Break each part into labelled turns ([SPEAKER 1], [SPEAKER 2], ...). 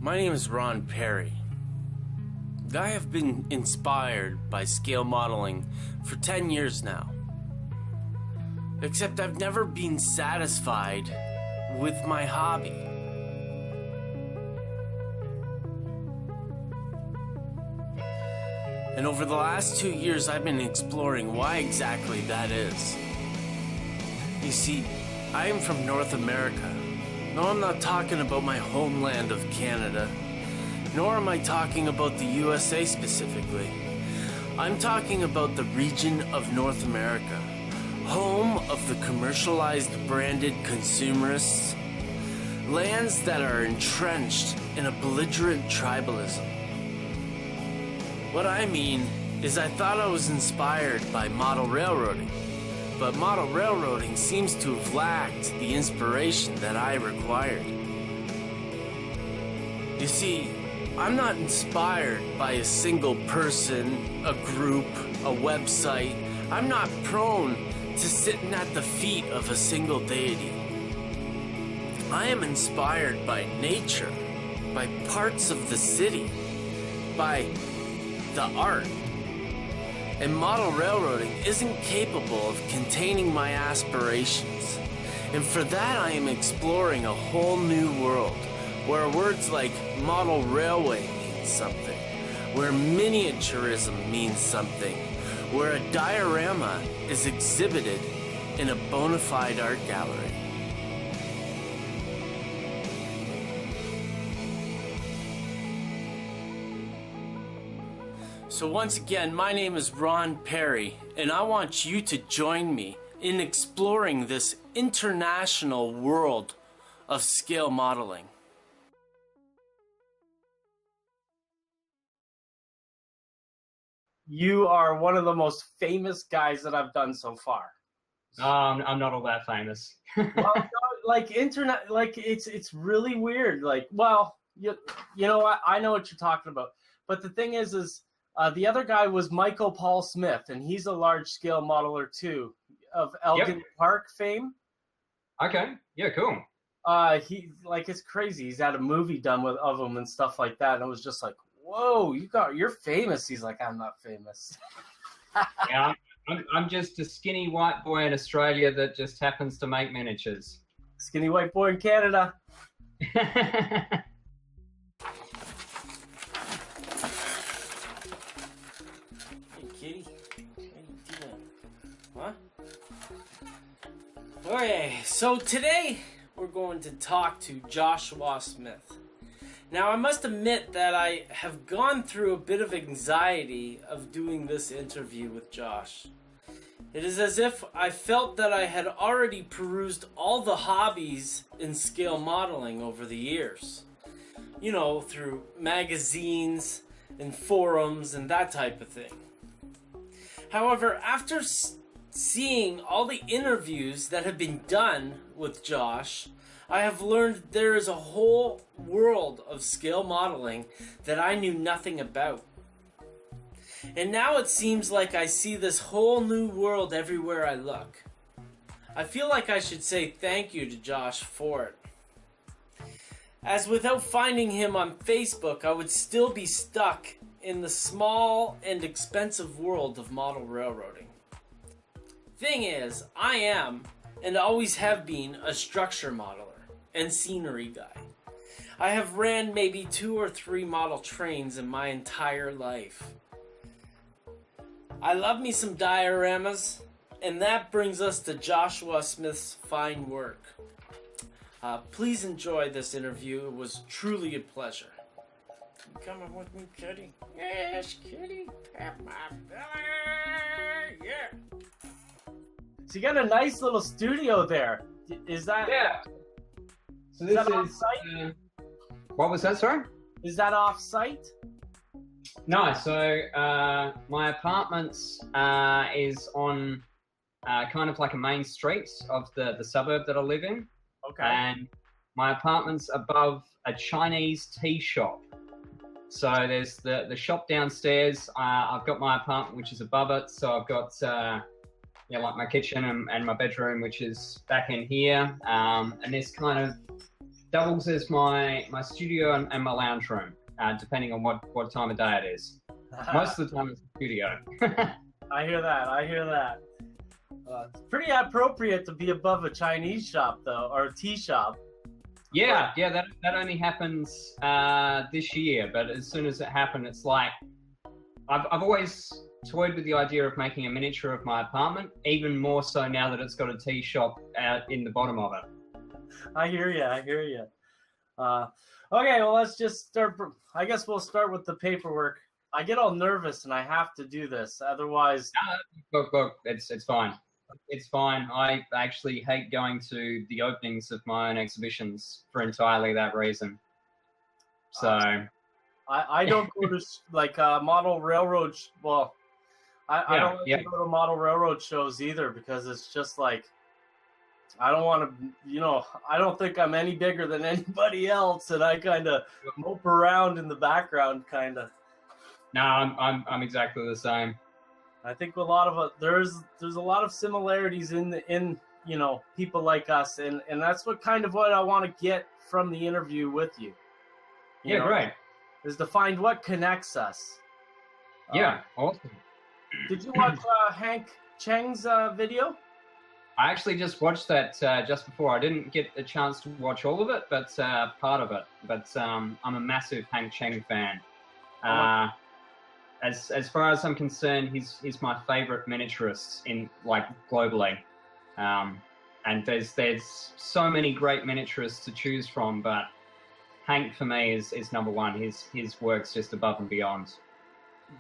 [SPEAKER 1] My name is Ron Pare. I have been inspired by scale modeling for 10 years now. Except I've never been satisfied with my hobby. And over the last 2 years, I've been exploring why exactly that is. You see, I am from North America. No, I'm not talking about my homeland of Canada, nor am I talking about the USA specifically. I'm talking about the region of North America, home of the commercialized branded consumerists, lands that are entrenched in a belligerent tribalism. What I mean is I thought I was inspired by model railroading, but model railroading seems to have lacked the inspiration that I required. You see, I'm not inspired by a single person, a group, a website. I'm not prone to sitting at the feet of a single deity. I am inspired by nature, by parts of the city, by the art. And model railroading isn't capable of containing my aspirations. And for that I am exploring a whole new world, where words like model railway mean something, where miniaturism means something, where a diorama is exhibited in a bona fide art gallery. So once again, my name is Ron Pare, and I want you to join me in exploring this international world of scale modeling. You are one of the most famous guys that I've done so far.
[SPEAKER 2] I'm not all that famous.
[SPEAKER 1] Well, no, like internet, like it's really weird. Like, well, you know what? I know what you're talking about. But the thing is the other guy was Michael Paul Smith, and he's a large scale modeler too, of Elgin Park fame.
[SPEAKER 2] Okay, yeah, cool.
[SPEAKER 1] He like it's crazy. He's had a movie done of him and stuff like that, and it was just like, whoa, you're famous. He's like, I'm not famous.
[SPEAKER 2] Yeah, I'm just a skinny white boy in Australia that just happens to make miniatures.
[SPEAKER 1] Skinny white boy in Canada. Hey, kitty. What are you doing? What? Okay, so today we're going to talk to Joshua Smith. Now, I must admit that I have gone through a bit of anxiety of doing this interview with Josh. It is as if I felt that I had already perused all the hobbies in scale modeling over the years. You know, through magazines and forums and that type of thing. However, after seeing all the interviews that have been done with Josh, I have learned there is a whole world of scale modeling that I knew nothing about. And now it seems like I see this whole new world everywhere I look. I feel like I should say thank you to Josh for it. As without finding him on Facebook, I would still be stuck in the small and expensive world of model railroading. Thing is, I am, and always have been, a structure modeler and scenery guy. I have ran maybe 2 or 3 model trains in my entire life. I love me some dioramas, and that brings us to Joshua Smith's fine work. Please enjoy this interview. It was truly a pleasure. You coming with me, kitty? Yes, kitty. Pat my belly. Yeah. So you got a nice little studio there. Is that?
[SPEAKER 2] Yeah. So this is off-site? What was that, sorry?
[SPEAKER 1] Is that off-site?
[SPEAKER 2] No, so my apartment is on kind of like a main street of the suburb that I live in.
[SPEAKER 1] Okay.
[SPEAKER 2] And my apartment's above a Chinese tea shop. So there's the shop downstairs. I've got my apartment, which is above it. So I've got like my kitchen and my bedroom, which is back in here. And there's kind of doubles as my studio and my lounge room, depending on what time of day it is. Most of the time it's the studio.
[SPEAKER 1] I hear that. It's pretty appropriate to be above a Chinese shop, though, or a tea shop.
[SPEAKER 2] Yeah, that only happens this year, but as soon as it happened, it's like, I've always toyed with the idea of making a miniature of my apartment, even more so now that it's got a tea shop out in the bottom of it.
[SPEAKER 1] I hear you. Okay, well, let's just start. I guess we'll start with the paperwork. I get all nervous and I have to do this, otherwise...
[SPEAKER 2] Look, it's fine. It's fine. I actually hate going to the openings of my own exhibitions for entirely that reason. So...
[SPEAKER 1] I don't go to, like, model railroad... I don't like to go to model railroad shows either, because it's just like... I don't want to, I don't think I'm any bigger than anybody else, and I kind of mope around in the background, kind of.
[SPEAKER 2] No, I'm exactly the same.
[SPEAKER 1] I think a lot of there's a lot of similarities in people like us, and that's what I want to get from the interview with you. You know,
[SPEAKER 2] great.
[SPEAKER 1] Is to find what connects us.
[SPEAKER 2] Yeah, awesome.
[SPEAKER 1] Did you watch Hank Cheng's video?
[SPEAKER 2] I actually just watched that just before. I didn't get a chance to watch all of it, but part of it. But I'm a massive Hank Cheng fan. As far as I'm concerned, he's my favorite miniaturist in globally. And there's so many great miniaturists to choose from, but Hank for me is number one. His work's just above and beyond.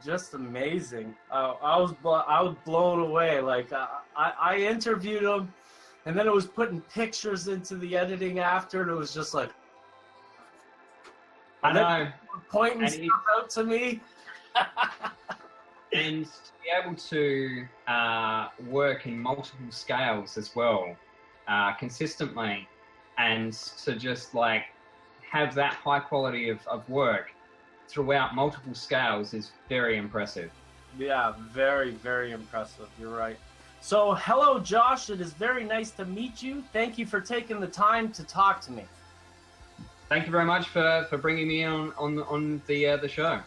[SPEAKER 2] Just amazing.
[SPEAKER 1] I was blown away. Like I interviewed him, and then it was putting pictures into the editing after, and it was just like,
[SPEAKER 2] I know,
[SPEAKER 1] pointing stuff out to me.
[SPEAKER 2] And to be able to work in multiple scales as well, consistently, and to just have that high quality of work throughout multiple scales is very impressive.
[SPEAKER 1] Yeah, very, very impressive. You're right. So, hello, Josh. It is very nice to meet you. Thank you for taking the time to talk to me.
[SPEAKER 2] Thank you very much for bringing me on the show.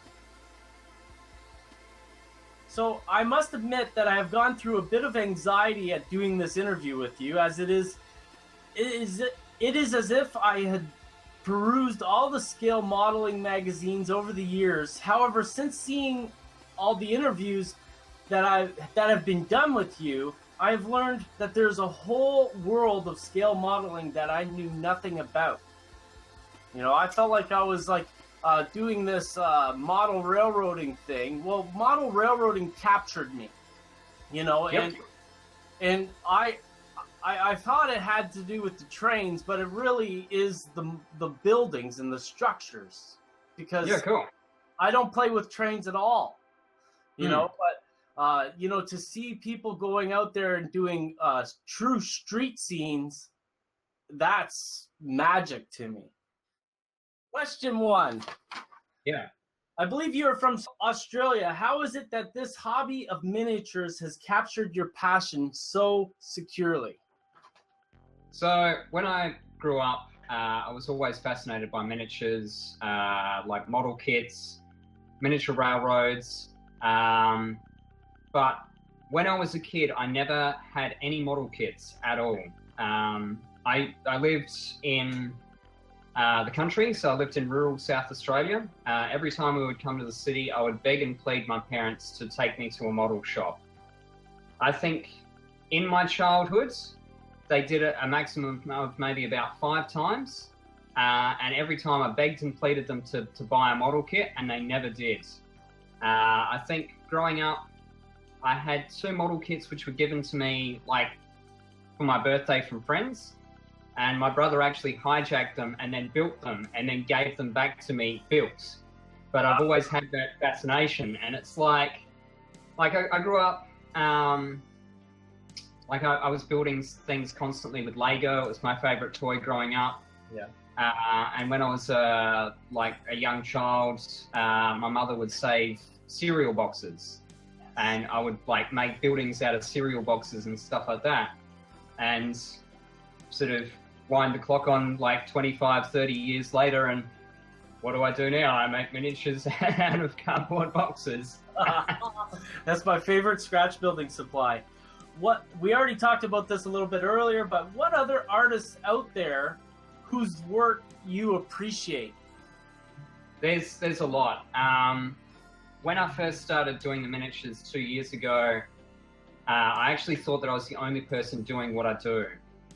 [SPEAKER 1] So, I must admit that I have gone through a bit of anxiety at doing this interview with you, as it is as if I had perused all the scale modeling magazines over the years. However, since seeing all the interviews that have been done with you, I've learned that there's a whole world of scale modeling that I knew nothing about. I felt like I was doing this model railroading thing. Well, model railroading captured me,
[SPEAKER 2] Yep.
[SPEAKER 1] and I thought it had to do with the trains, but it really is the buildings and the structures, because
[SPEAKER 2] cool.
[SPEAKER 1] I don't play with trains at all, but to see people going out there and doing true street scenes, that's magic to me. Question 1.
[SPEAKER 2] Yeah.
[SPEAKER 1] I believe you are from Australia. How is it that this hobby of miniatures has captured your passion so securely?
[SPEAKER 2] So when I grew up, I was always fascinated by miniatures, like model kits, miniature railroads. But when I was a kid, I never had any model kits at all. I lived in the country, so I lived in rural South Australia. Every time we would come to the city, I would beg and plead my parents to take me to a model shop. I think in my childhood, they did it a maximum of maybe about 5 times. And every time I begged and pleaded them to buy a model kit, and they never did. I think growing up, I had 2 model kits which were given to me for my birthday from friends. And my brother actually hijacked them and then built them and then gave them back to me built. But I've always had that fascination. And it's I grew up, I was building things constantly with Lego. It was my favorite toy growing up.
[SPEAKER 1] Yeah.
[SPEAKER 2] And when I was a young child, my mother would save cereal boxes. And I would make buildings out of cereal boxes and stuff like that. And sort of wind the clock on like 25, 30 years later, and what do I do now? I make miniatures out of cardboard boxes.
[SPEAKER 1] That's my favorite scratch building supply. We already talked about this a little bit earlier, but what other artists out there whose work you appreciate?
[SPEAKER 2] There's a lot. When I first started doing the miniatures 2 years ago, I actually thought that I was the only person doing what I do.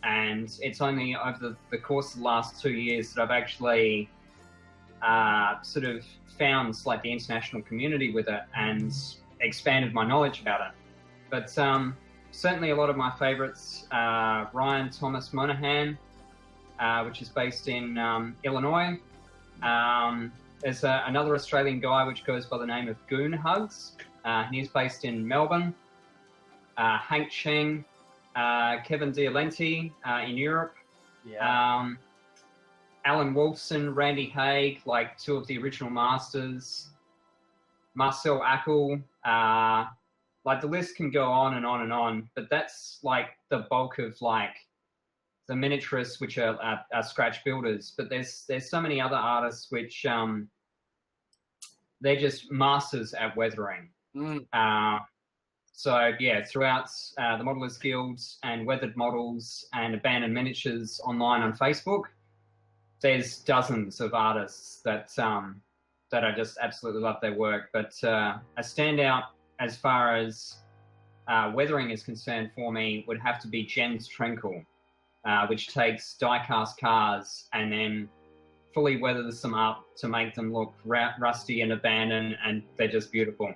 [SPEAKER 2] And it's only over the course of the last 2 years that I've actually sort of found like the international community with it and expanded my knowledge about it. But certainly a lot of my favorites, Ryan Thomas Monahan, which is based in Illinois. There's another Australian guy which goes by the name of Goon Hugs. He's based in Melbourne. Hank Cheng, Kevin Diolenti in Europe.
[SPEAKER 1] Yeah.
[SPEAKER 2] Alan Wolfson, Randy Haig, like two of the original masters. Marcel Ackel, like the list can go on and on and on, but that's like the bulk of like the miniaturists, which are scratch builders. But there's so many other artists which they're just masters at weathering. So yeah, throughout the Modelers Guilds and Weathered Models and Abandoned Miniatures online on Facebook, there's dozens of artists that I just absolutely love their work. But a standout as far as weathering is concerned for me would have to be Jens Trenkel, which takes die-cast cars and then fully weathers them up to make them look rusty and abandoned, and they're just beautiful.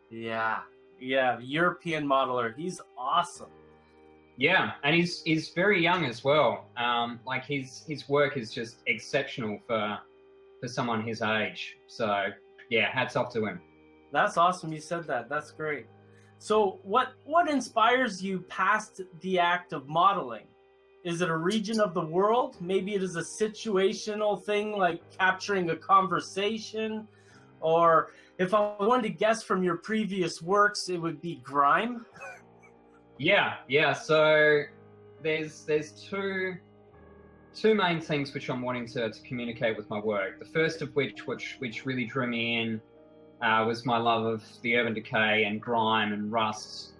[SPEAKER 1] Yeah, European modeler. He's awesome.
[SPEAKER 2] Yeah, and he's very young as well. Like his work is just exceptional for someone his age. So yeah, hats off to him.
[SPEAKER 1] That's awesome. You said that. That's great. So what inspires you past the act of modeling? Is it a region of the world? Maybe it is a situational thing like capturing a conversation, or if I wanted to guess from your previous works, it would be grime.
[SPEAKER 2] Yeah. So there's two main things which I'm wanting to communicate with my work. The first of which really drew me in was my love of the urban decay and grime and rust,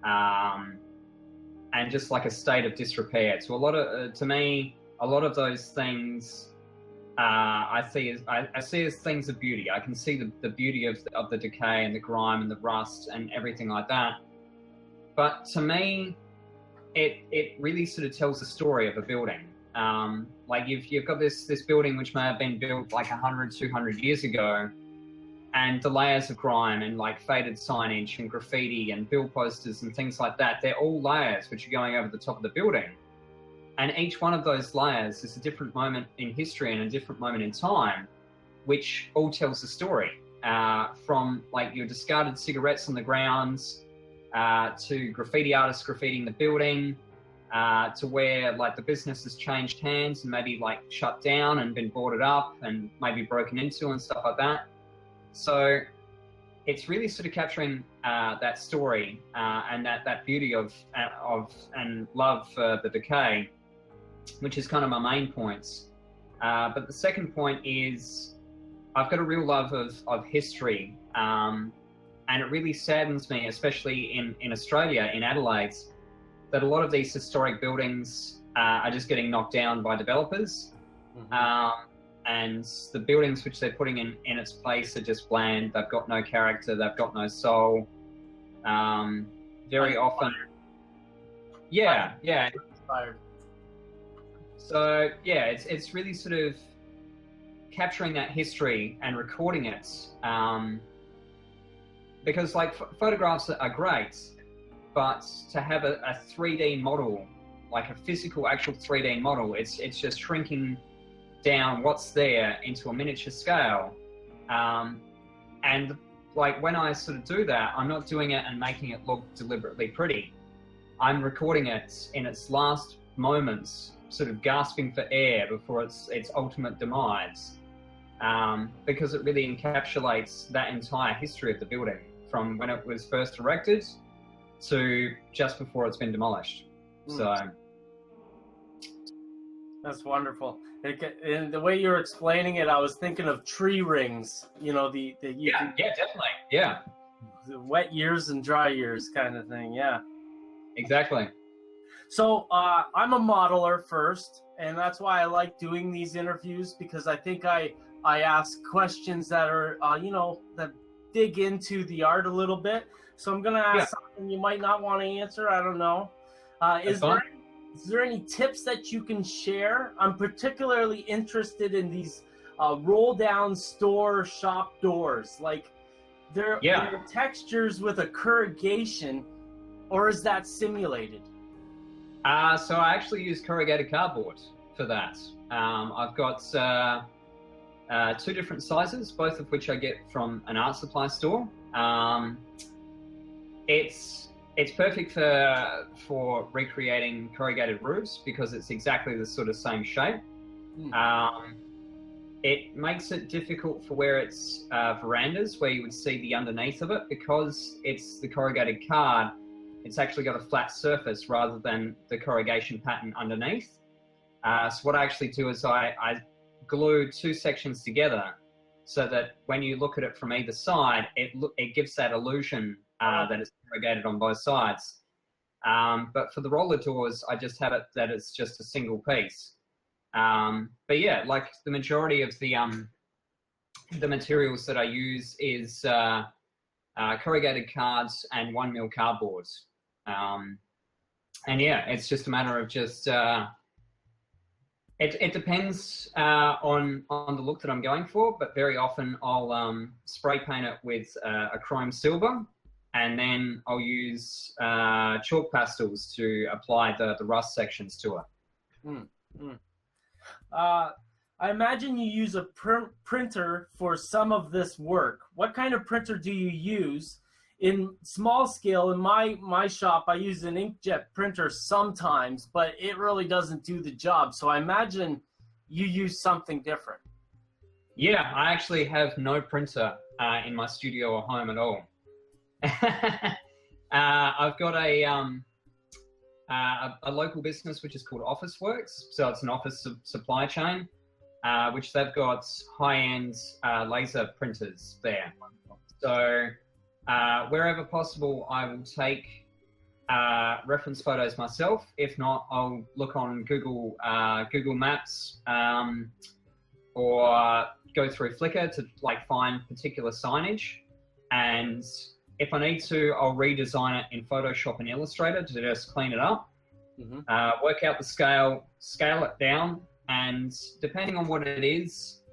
[SPEAKER 2] and just like a state of disrepair. So to me, a lot of those things I see as things of beauty. I can see the beauty of the decay and the grime and the rust and everything like that. But to me, it really sort of tells the story of a building. Like you've got this building which may have been built like 100, 200 years ago, and the layers of grime and like faded signage and graffiti and bill posters and things like that, they're all layers which are going over the top of the building. And each one of those layers is a different moment in history and a different moment in time, which all tells the story. From like your discarded cigarettes on the grounds, to graffiti artists graffitiing the building, to where like the business has changed hands and maybe like shut down and been boarded up and maybe broken into and stuff like that. So it's really sort of capturing that story and that beauty of and love for the decay, which is kind of my main points. But the second point is I've got a real love of history, and it really saddens me, especially in Australia, in Adelaide, that a lot of these historic buildings are just getting knocked down by developers. And the buildings which they're putting in its place are just bland. They've got no character. They've got no soul. Very often. Yeah.
[SPEAKER 1] Inspired.
[SPEAKER 2] So yeah, it's really sort of capturing that history and recording it. Because like photographs are great, but to have a 3D model, like a physical actual 3D model, it's just shrinking down what's there into a miniature scale. And like when I sort of do that, I'm not doing it and making it look deliberately pretty. I'm recording it in its last moments, sort of gasping for air before its ultimate demise, because it really encapsulates that entire history of the building from when it was first erected to just before it's been demolished. So
[SPEAKER 1] That's wonderful. And the way you're explaining it, I was thinking of tree rings. You know,
[SPEAKER 2] Yeah, definitely. Yeah,
[SPEAKER 1] the wet years and dry years kind of thing. Yeah.
[SPEAKER 2] exactly.
[SPEAKER 1] So I'm a modeler first, and that's why I like doing these interviews, because I think I ask questions that are that dig into the art a little bit. So I'm gonna ask something you might not want to answer. I don't know. Is there any tips that you can share? I'm particularly interested in these roll down store shop doors. Like there are textures with a corrugation, or is that simulated?
[SPEAKER 2] So I actually use corrugated cardboard for that. I've got two different sizes, both of which I get from an art supply store. It's perfect for recreating corrugated roofs because it's exactly the sort of same shape. It makes it difficult for where it's verandas, where you would see the underneath of it, because it's the corrugated card. It's actually got a flat surface rather than the corrugation pattern underneath. So what I actually do is I glue two sections together so that when you look at it from either side, it gives that illusion that it's corrugated on both sides. But for the roller doors, I just have it that it's just a single piece. But yeah, like the majority of the materials that I use is corrugated cards and 1mm cardboard. And yeah, it's just a matter of just it depends on the look that I'm going for, but very often I'll spray paint it with a chrome silver, and then I'll use chalk pastels to apply the rust sections to it.
[SPEAKER 1] I imagine you use a printer for some of this work. What kind of printer do you use? In small scale, in my shop, I use an inkjet printer sometimes, but it really doesn't do the job. So I imagine you use something different.
[SPEAKER 2] Yeah, I actually have no printer in my studio or home at all. I've got a local business which is called Officeworks. So it's an office supply chain, which they've got high-end laser printers there. So wherever possible, I will take reference photos myself. If not, I'll look on Google Maps or go through Flickr to find particular signage. And if I need to, I'll redesign it in Photoshop and Illustrator to just clean it up, work out the scale it down, and depending on what it is,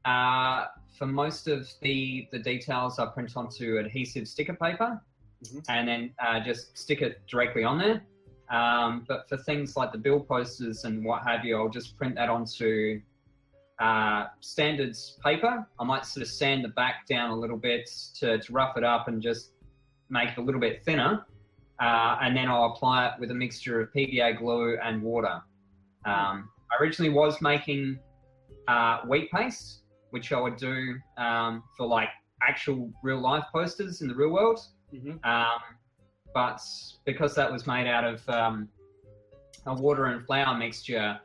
[SPEAKER 2] for most of the details, I print onto adhesive sticker paper and then just stick it directly on there. But for things like the bill posters and what have you, I'll just print that onto standard paper. I might sort of sand the back down a little bit to rough it up and just make it a little bit thinner. And then I'll apply it with a mixture of PVA glue and water. I originally was making wheat paste, which I would do for actual real life posters in the real world. But because that was made out of a water and flour mixture,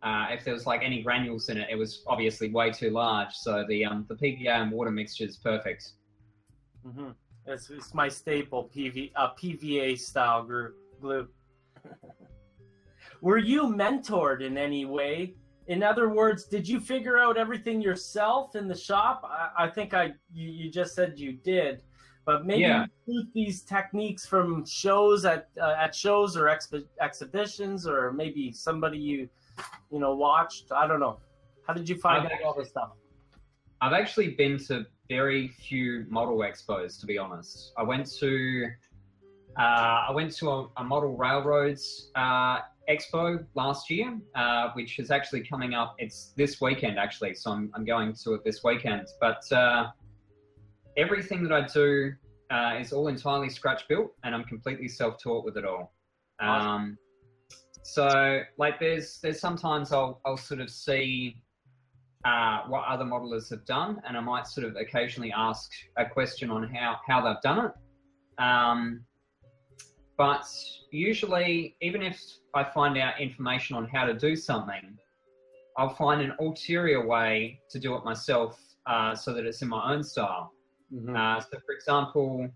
[SPEAKER 2] if there was any granules in it, it was obviously way too large. So the PVA and water mixture is perfect. It's
[SPEAKER 1] my staple PVA style glue. Were you mentored in any way? In other words, did you figure out everything yourself in the shop? I think you just said you did, but maybe you took these techniques from shows at shows or exhibitions, or maybe somebody you watched. I don't know. How did you find out all this stuff?
[SPEAKER 2] I've actually been to very few model expos, to be honest. I went to a model railroads expo last year, which is actually coming up. It's this weekend actually, so I'm going to it this weekend. But everything that I do is all entirely scratch built, and I'm completely self-taught with it all. Awesome. So there's sometimes I'll sort of see what other modelers have done, and I might sort of occasionally ask a question on how they've done it. But usually, even if I find out information on how to do something, I'll find an ulterior way to do it myself, so that it's in my own style. So, for example,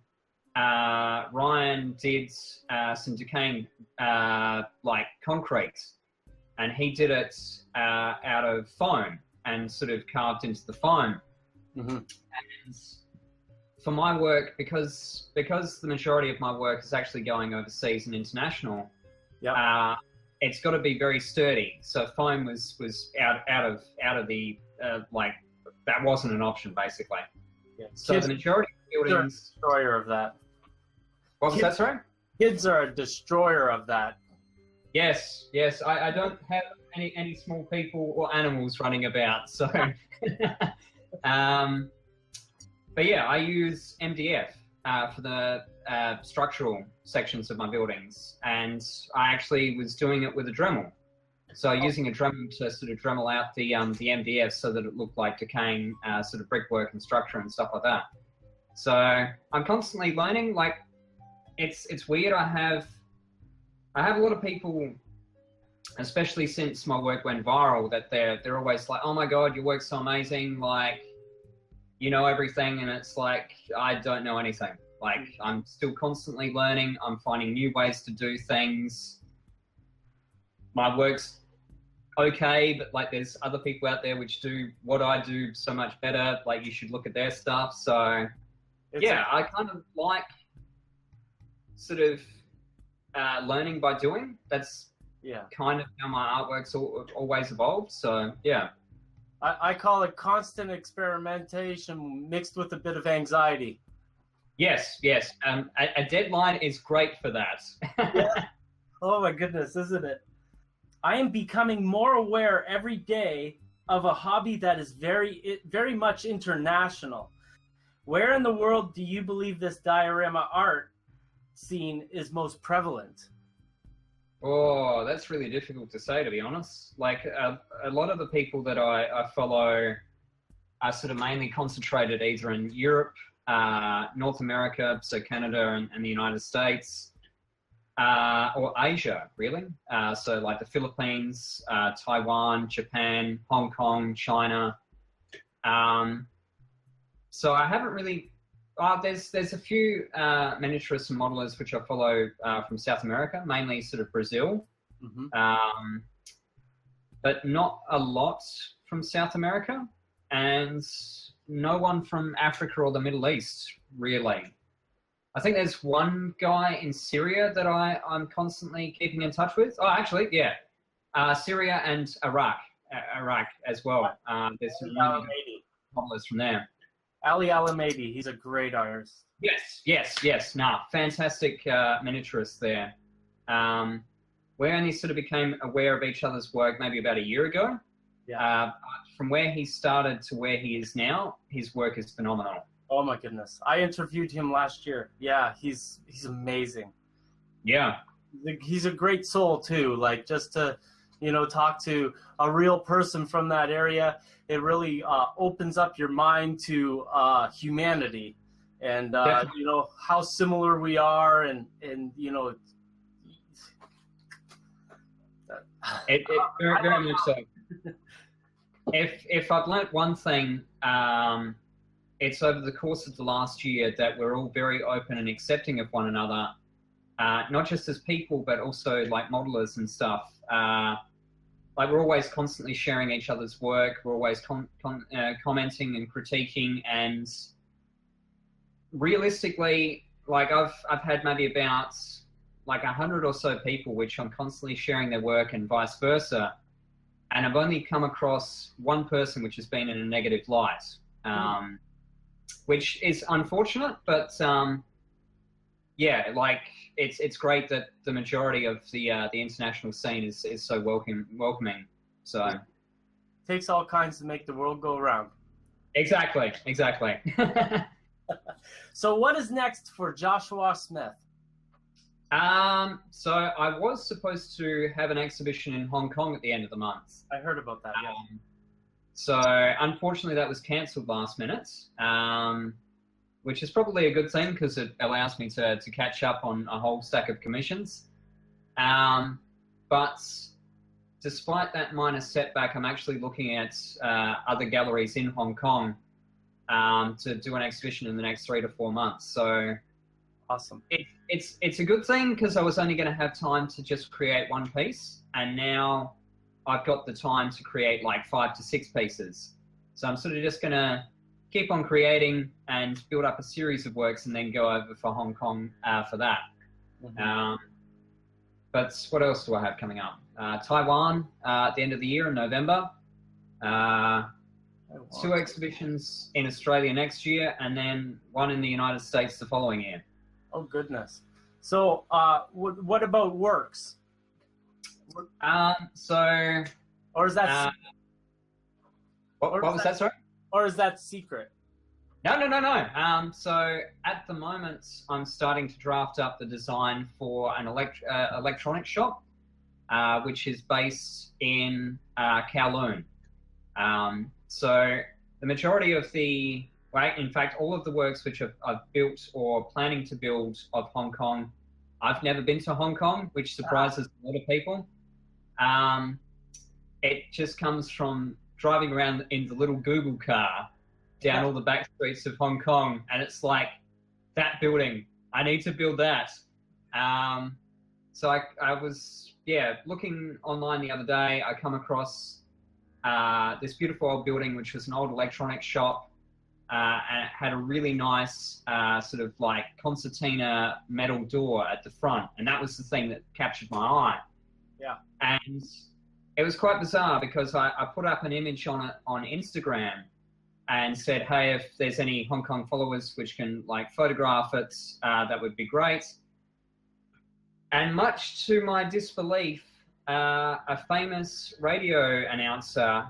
[SPEAKER 2] Ryan did some decaying like concrete, and he did it out of foam and sort of carved into the foam. And for my work, because the majority of my work is actually going overseas and international, it's got to be very sturdy. So foam was out of the like, that wasn't an option basically. Yeah. So the majority of buildings,
[SPEAKER 3] destroyer of that.
[SPEAKER 2] What was that, sorry?
[SPEAKER 3] Kids are a destroyer of that.
[SPEAKER 2] Yes. I don't have any small people or animals running about, so. But yeah, I use MDF for the structural sections of my buildings, and I actually was doing it with a Dremel. So using a Dremel to sort of Dremel out the MDF so that it looked like decaying sort of brickwork and structure and stuff like that. So I'm constantly learning. Like, it's weird. I have a lot of people, especially since my work went viral, that they're always like, "Oh my God, your work's so amazing! Like, you know everything," and it's like, I don't know anything. Like, I'm still constantly learning. I'm finding new ways to do things. My work's okay, but like, there's other people out there which do what I do so much better. Like, you should look at their stuff. So I kind of like sort of learning by doing. That's kind of how my artwork's always evolved. So yeah.
[SPEAKER 3] I call it constant experimentation mixed with a bit of anxiety.
[SPEAKER 2] Yes. A deadline is great for that.
[SPEAKER 3] Oh my goodness, isn't it? I am becoming more aware every day of a hobby that is very much international. Where in the world do you believe this diorama art scene is most prevalent?
[SPEAKER 2] Oh, that's really difficult to say, to be honest. Like, a lot of the people that I follow are sort of mainly concentrated either in Europe, North America, so Canada and the United States, or Asia, really. So like the Philippines, Taiwan, Japan, Hong Kong, China. So I haven't really... there's a few miniaturists and modelers which I follow from South America, mainly sort of Brazil, but not a lot from South America, and no one from Africa or the Middle East, really. I think there's one guy in Syria that I'm constantly keeping in touch with. Oh, actually, yeah, Syria and Iraq as well. There's some really good modelers from there.
[SPEAKER 3] Ali Alamedi, he's a great artist.
[SPEAKER 2] Yes. Fantastic miniaturist there. We only sort of became aware of each other's work maybe about a year ago. From where he started to where he is now, his work is phenomenal.
[SPEAKER 3] Oh my goodness. I interviewed him last year. Yeah, he's amazing.
[SPEAKER 2] Yeah.
[SPEAKER 3] He's a great soul too. Like, just to, talk to a real person from that area, it really opens up your mind to humanity and, how similar we are and
[SPEAKER 2] It very much so. If I've learnt one thing, it's over the course of the last year that we're all very open and accepting of one another, not just as people, but also like modelers and stuff. Like, we're always constantly sharing each other's work. We're always commenting and critiquing. And realistically, like, I've had maybe about like 100 or so people which I'm constantly sharing their work and vice versa. And I've only come across one person which has been in a negative light, which is unfortunate. But like, it's great that the majority of the international scene is so welcoming. So
[SPEAKER 3] it takes all kinds to make the world go around.
[SPEAKER 2] Exactly.
[SPEAKER 3] So what is next for Joshua Smith?
[SPEAKER 2] So I was supposed to have an exhibition in Hong Kong at the end of the month.
[SPEAKER 3] I heard about that. Yeah.
[SPEAKER 2] So unfortunately, that was cancelled last minute. Which is probably a good thing because it allows me to catch up on a whole stack of commissions. But despite that minor setback, I'm actually looking at other galleries in Hong Kong to do an exhibition in the next 3 to 4 months. So
[SPEAKER 3] Awesome.
[SPEAKER 2] It's a good thing because I was only going to have time to just create one piece, and now I've got the time to create like 5 to 6 pieces. So I'm sort of just going to keep on creating and build up a series of works and then go over for Hong Kong for that. Mm-hmm. But what else do I have coming up? Taiwan at the end of the year in November. 2 exhibitions in Australia next year, and then 1 in the United States the following year.
[SPEAKER 3] Oh, goodness. So what about works?
[SPEAKER 2] Or
[SPEAKER 3] is that...
[SPEAKER 2] what was that, sorry?
[SPEAKER 3] Or is that secret?
[SPEAKER 2] No. So at the moment, I'm starting to draft up the design for an electronic shop, which is based in Kowloon. So the majority of in fact, all of the works which I've built or planning to build of Hong Kong, I've never been to Hong Kong, which surprises a lot of people. It just comes from driving around in the little Google car down all the back streets of Hong Kong, and it's like, that building, I need to build that. So I was looking online the other day. I come across this beautiful old building, which was an old electronics shop, and it had a really nice sort of like concertina metal door at the front, and that was the thing that captured my eye.
[SPEAKER 3] Yeah.
[SPEAKER 2] And it was quite bizarre because I put up an image on it on Instagram and said, hey, if there's any Hong Kong followers which can like photograph it, that would be great. And much to my disbelief, a famous radio announcer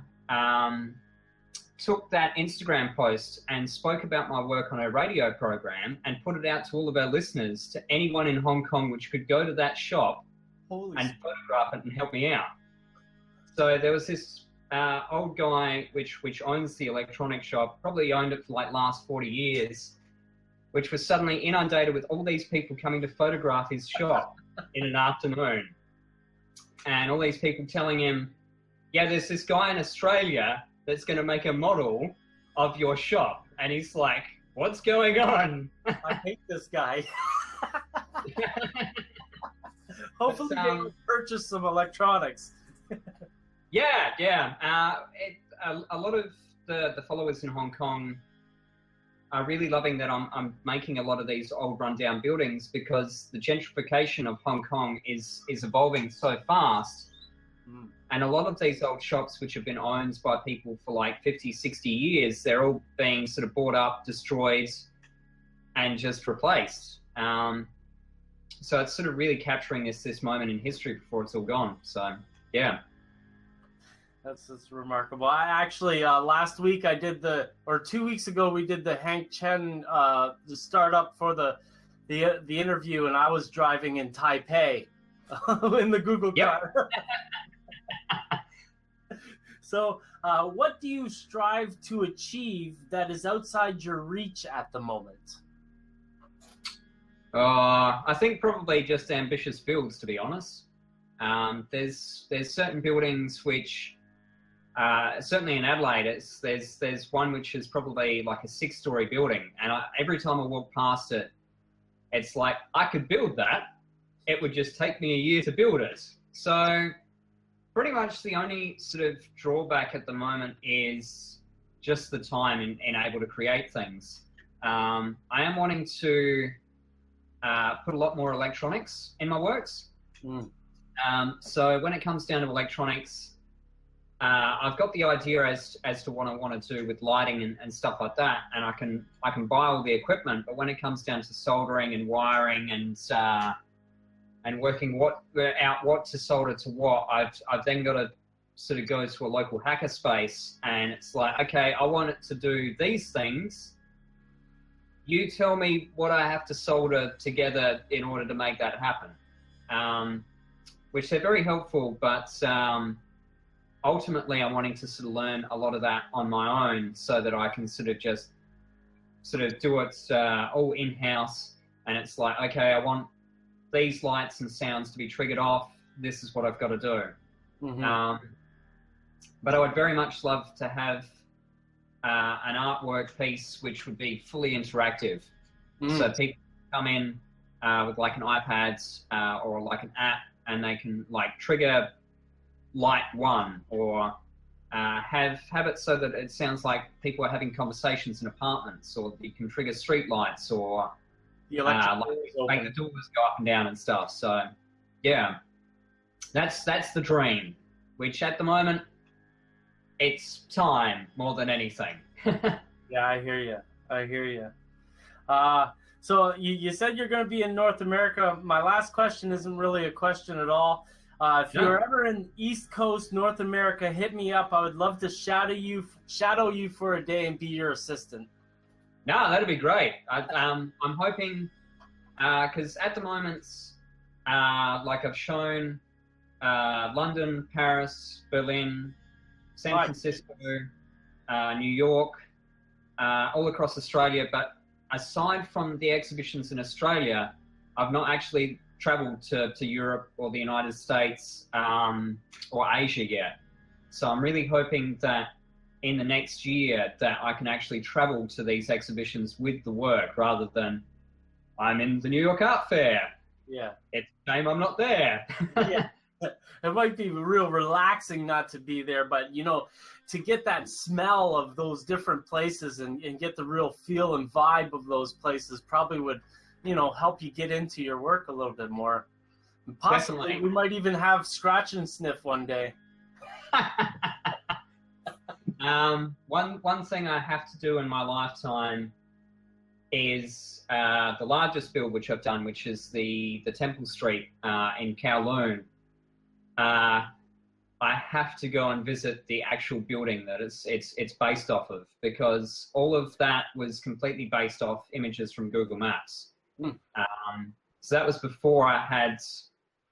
[SPEAKER 2] took that Instagram post and spoke about my work on a radio program and put it out to all of our listeners, to anyone in Hong Kong which could go to that shop and photograph it and help me out. So there was this old guy which owns the electronic shop, probably owned it for like last 40 years, which was suddenly inundated with all these people coming to photograph his shop in an afternoon. And all these people telling him, yeah, there's this guy in Australia that's going to make a model of your shop. And he's like, what's going on?
[SPEAKER 3] I hate this guy. Hopefully they will purchase some electronics.
[SPEAKER 2] Yeah. A lot of the followers in Hong Kong are really loving that I'm making a lot of these old rundown buildings, because the gentrification of Hong Kong is evolving so fast. And a lot of these old shops which have been owned by people for like 50, 60 years, they're all being sort of bought up, destroyed, and just replaced. So it's sort of really capturing this moment in history before it's all gone. So, yeah.
[SPEAKER 3] That's remarkable. I actually, last week I did 2 weeks ago, we did the Hank Chen, the startup for the interview, and I was driving in Taipei in the Google car. So what do you strive to achieve that is outside your reach at the moment?
[SPEAKER 2] I think probably just ambitious builds, to be honest. There's certain buildings which, certainly in Adelaide, there's one which is probably like a 6-story building, and every time I walk past it, it's like, I could build that. It would just take me a year to build it. So pretty much the only sort of drawback at the moment is just the time in able to create things. I am wanting to put a lot more electronics in my works. So when it comes down to electronics, I've got the idea as to what I want to do with lighting and stuff like that, and I can buy all the equipment. But when it comes down to soldering and wiring and working out what to solder to what, I've then got to sort of go to a local hacker space, and it's like, okay, I want it to do these things. You tell me what I have to solder together in order to make that happen. Which they're very helpful, but ultimately I'm wanting to sort of learn a lot of that on my own, so that I can sort of do it all in-house. And it's like, okay, I want these lights and sounds to be triggered off. This is what I've got to do.
[SPEAKER 3] Mm-hmm.
[SPEAKER 2] But I would very much love to have an artwork piece which would be fully interactive. So people come in with like an iPad or like an app, and they can like trigger light one, or have it so that it sounds like people are having conversations in apartments, or you can trigger street lights, or like make the doors go up and down and stuff. So yeah, that's the dream, which at the moment it's time more than anything.
[SPEAKER 3] Yeah, I hear you. So you said you're going to be in North America. My last question isn't really a question at all. If you're ever in East Coast North America, hit me up. I would love to shadow you for a day and be your assistant.
[SPEAKER 2] No, that'd be great. I'm hoping, because at the moment, like I've shown London, Paris, Berlin, San Francisco, New York, all across Australia. But aside from the exhibitions in Australia, I've not actually traveled to Europe or the United States or Asia yet. So I'm really hoping that in the next year that I can actually travel to these exhibitions with the work, rather than I'm in the New York Art Fair.
[SPEAKER 3] Yeah.
[SPEAKER 2] It's a shame I'm not there.
[SPEAKER 3] Yeah. It might be real relaxing not to be there, but to get that smell of those different places and get the real feel and vibe of those places probably would help you get into your work a little bit more. And possibly
[SPEAKER 2] Definitely.
[SPEAKER 3] we might even have scratch and sniff one day.
[SPEAKER 2] One thing I have to do in my lifetime is the largest build which I've done, which is the Temple Street in Kowloon. I have to go and visit the actual building that it's based off of, because all of that was completely based off images from Google Maps. So that was before I had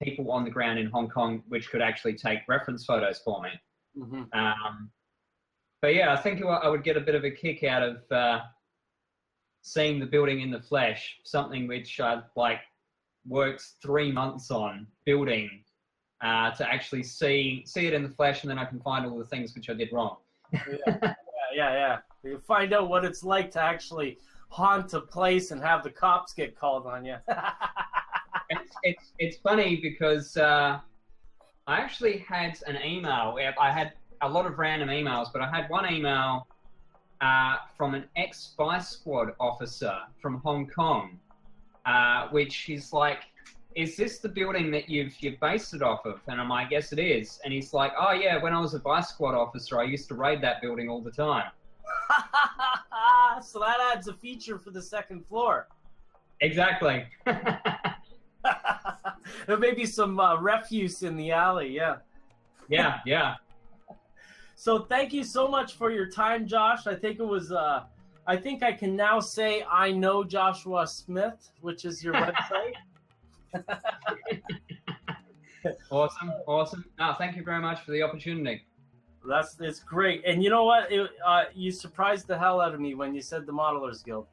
[SPEAKER 2] people on the ground in Hong Kong which could actually take reference photos for me. But yeah, I think I would get a bit of a kick out of seeing the building in the flesh, something which I'd worked 3 months on building, to actually see it in the flesh, and then I can find all the things which I did wrong.
[SPEAKER 3] Yeah. You find out what it's like to actually haunt a place and have the cops get called on you.
[SPEAKER 2] It's funny because I actually had an email. I had a lot of random emails, but I had one email from an ex-Vice Squad officer from Hong Kong, which is like, is this the building that you've based it off of? And I'm like, yes, it is. And he's like, oh yeah, when I was a Vice Squad officer, I used to raid that building all the time.
[SPEAKER 3] So that adds a feature for the second floor.
[SPEAKER 2] Exactly.
[SPEAKER 3] There may be some refuse in the alley, yeah.
[SPEAKER 2] Yeah.
[SPEAKER 3] So thank you so much for your time, Josh. I think it was, I think I can now say I know Joshua Smith, which is your website.
[SPEAKER 2] Awesome. No, thank you very much for the opportunity.
[SPEAKER 3] It's great. And you know what? You surprised the hell out of me when you said the Modelers Guild.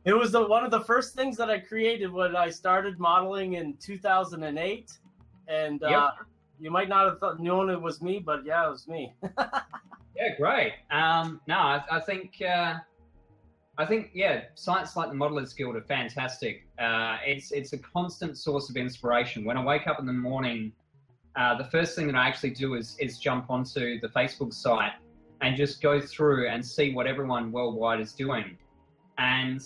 [SPEAKER 3] It was one of the first things that I created when I started modeling in 2008. And you might not have known it was me, but yeah, it was me.
[SPEAKER 2] Yeah, great. No, I think sites like the Modelers Guild are fantastic. It's a constant source of inspiration. When I wake up in the morning, the first thing that I actually do is jump onto the Facebook site and just go through and see what everyone worldwide is doing. And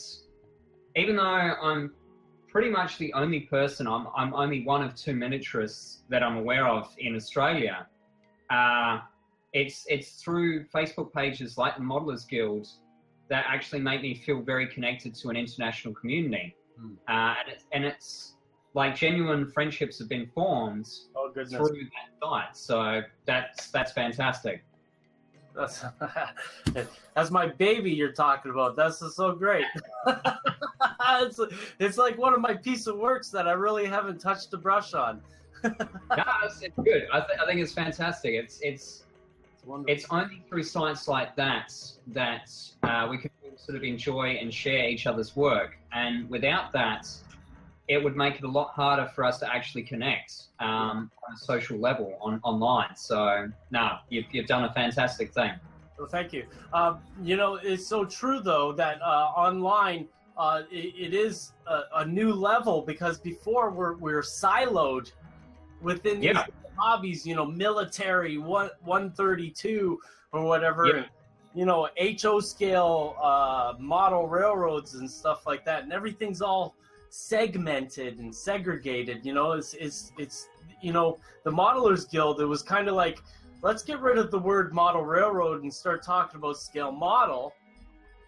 [SPEAKER 2] even though I'm pretty much the only person, I'm only one of 2 miniaturists that I'm aware of in Australia. It's through Facebook pages like the Modelers Guild that actually make me feel very connected to an international community. And it's like genuine friendships have been formed through that site. So that's fantastic.
[SPEAKER 3] That's my baby you're talking about. That's so great. It's like one of my piece of works that I really haven't touched the brush on.
[SPEAKER 2] No, it's good. I think it's fantastic. It's only through sites like that we can sort of enjoy and share each other's work. And without that, it would make it a lot harder for us to actually connect on a social level online. So, no, you've done a fantastic thing.
[SPEAKER 3] Well, thank you. You know, it's so true, though, that online, it is a new level, because before we're siloed within these hobbies, you know, military, 132 or whatever, and, you know, HO scale model railroads and stuff like that. And everything's all segmented and segregated, you know. It's you know, the Modelers Guild, it was kind of like, let's get rid of the word model railroad and start talking about scale model,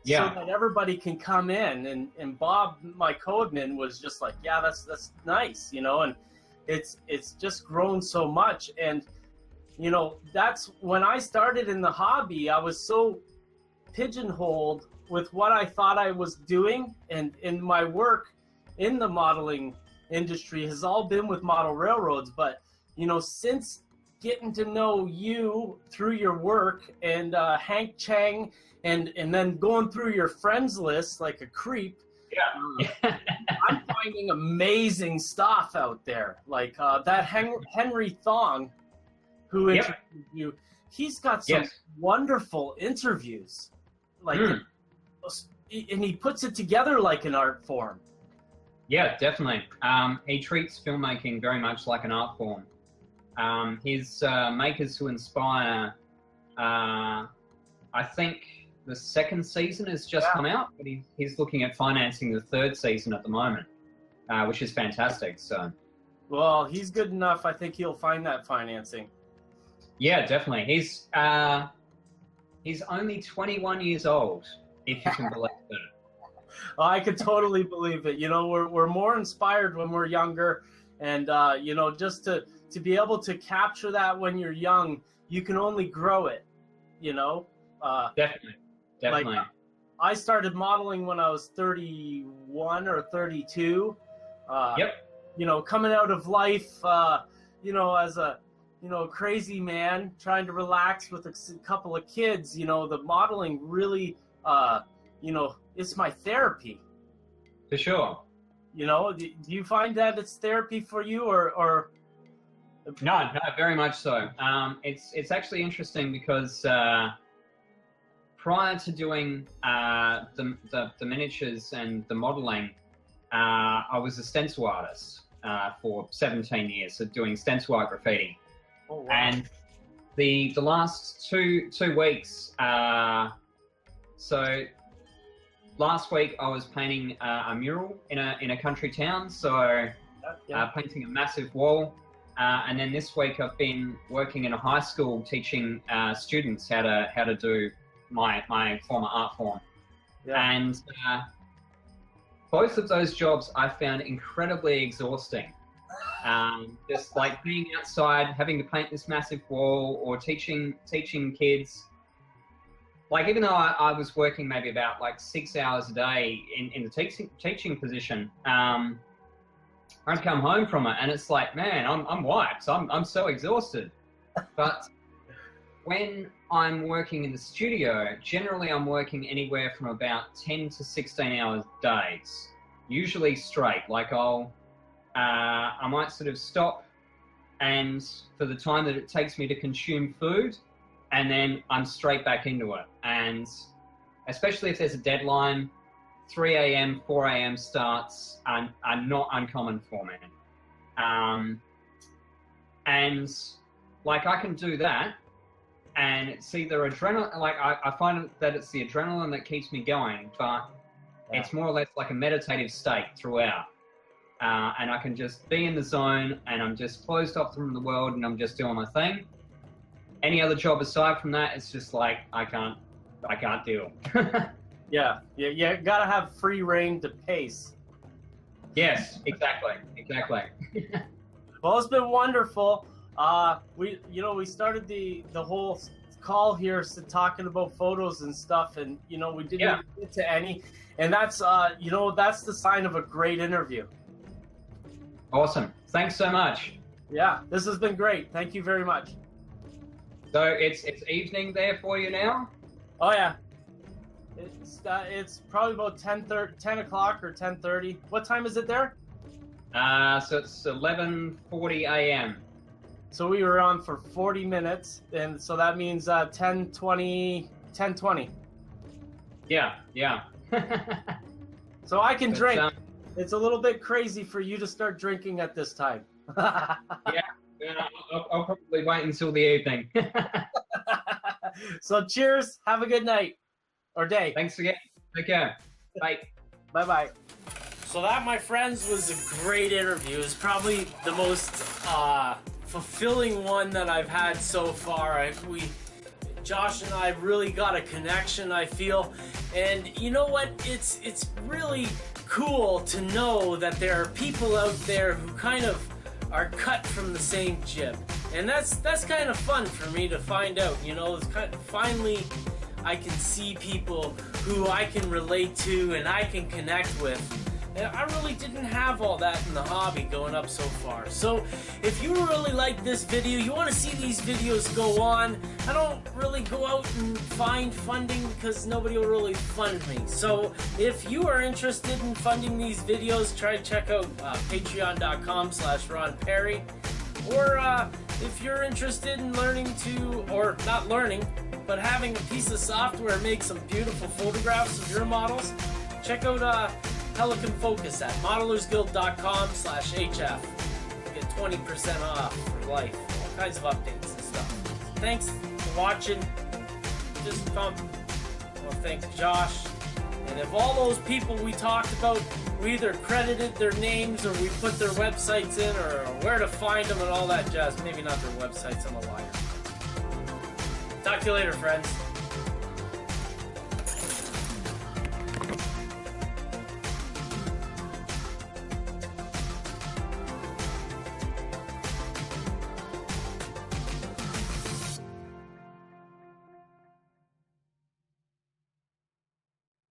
[SPEAKER 3] so that everybody can come in. And Bob, my codeman, was just like, yeah, that's nice, you know. And it's just grown so much. And, you know, that's when I started in the hobby, I was so pigeonholed with what I thought I was doing, and in my work in the modeling industry has all been with model railroads. But, you know, since getting to know you through your work, and Hank Chang, and then going through your friends list like a creep, I'm finding amazing stuff out there. Like that Henry Thong, who interviewed you, he's got some wonderful interviews. Like, and he puts it together like an art form.
[SPEAKER 2] Yeah, definitely. He treats filmmaking very much like an art form. His Makers Who Inspire, I think the second season has just come out, but he's looking at financing the third season at the moment, which is fantastic. So,
[SPEAKER 3] well, he's good enough. I think he'll find that financing. Yeah,
[SPEAKER 2] definitely. He's only 21 years old, if you can believe that.
[SPEAKER 3] I could totally believe it. You know, we're more inspired when we're younger, and you know, just to be able to capture that when you're young, you can only grow it. You know.
[SPEAKER 2] Definitely.
[SPEAKER 3] Like, I started modeling when I was 31 or 32. You know, coming out of life, you know, as a, you know, crazy man trying to relax with a couple of kids. You know, the modeling really, you know, it's my therapy.
[SPEAKER 2] For sure.
[SPEAKER 3] You know, do you find that it's therapy for you, or?
[SPEAKER 2] No, very much so. It's actually interesting because prior to doing the miniatures and the modeling, I was a stencil artist for 17 years, so doing stencil art graffiti.
[SPEAKER 3] Oh, wow.
[SPEAKER 2] And the last two weeks, so last week I was painting a mural in a country town, so painting a massive wall. And then this week I've been working in a high school teaching students how to do my former art form. And both of those jobs I found incredibly exhausting. Just like being outside, having to paint this massive wall, or teaching kids. Like, even though I was working maybe about like 6 hours a day in the teaching position, I'd come home from it and it's like, man, I'm wiped. I'm so exhausted. But when I'm working in the studio, generally I'm working anywhere from about 10 to 16 hours days, usually straight. Like I might sort of stop, and for the time that it takes me to consume food, and then I'm straight back into it. And especially if there's a deadline, 3 a.m., 4 a.m. starts are not uncommon for me. And like, I can do that, and it's either adrenaline, like I find that it's the adrenaline that keeps me going, but it's more or less like a meditative state throughout. And I can just be in the zone, and I'm just closed off from the world, and I'm just doing my thing. Any other job aside from that, it's just like, I can't deal.
[SPEAKER 3] Yeah, you gotta have free reign to pace.
[SPEAKER 2] Yes, exactly.
[SPEAKER 3] Well, it's been wonderful. We started the whole call here talking about photos and stuff, and we didn't get to any, and that's that's the sign of a great interview.
[SPEAKER 2] Awesome. Thanks so much.
[SPEAKER 3] Yeah, this has been great. Thank you very much.
[SPEAKER 2] So it's evening there for you now?
[SPEAKER 3] Oh yeah. It's probably about 10 o'clock or 10:30. What time is it there?
[SPEAKER 2] So it's 11:40 a.m.
[SPEAKER 3] So we were on for 40 minutes, and so that means 10:20.
[SPEAKER 2] Yeah.
[SPEAKER 3] So I can
[SPEAKER 2] But,
[SPEAKER 3] drink. It's a little bit crazy for you to start drinking at this time.
[SPEAKER 2] Yeah, I'll probably wait until the evening.
[SPEAKER 3] So cheers. Have a good night or day.
[SPEAKER 2] Thanks again. Take care. Bye.
[SPEAKER 3] Bye-bye.
[SPEAKER 1] So that, my friends, was a great interview. It was probably the most fulfilling one that I've had so far. Josh and I really got a connection, I feel. And you know what? It's really cool to know that there are people out there who kind of are cut from the same jib. And that's kind of fun for me to find out, you know. It's finally I can see people who I can relate to and I can connect with. And I really didn't have all that in the hobby going up so far. So if you really like this video, you want to see these videos go on, I don't really go out and find funding because nobody will really fund me. So if you are interested in funding these videos, try to check out patreon.com/Ron Pare. Or if you're interested in learning to, or not learning, but having a piece of software make some beautiful photographs of your models, check out Pelican Focus at modelersguild.com/HF. You get 20% off for life. All kinds of updates and stuff. Thanks for watching. Thanks Josh. And if all those people we talked about, we either credited their names or we put their websites in or where to find them and all that jazz. Maybe not their websites, I'm a liar. Talk to you later, friends.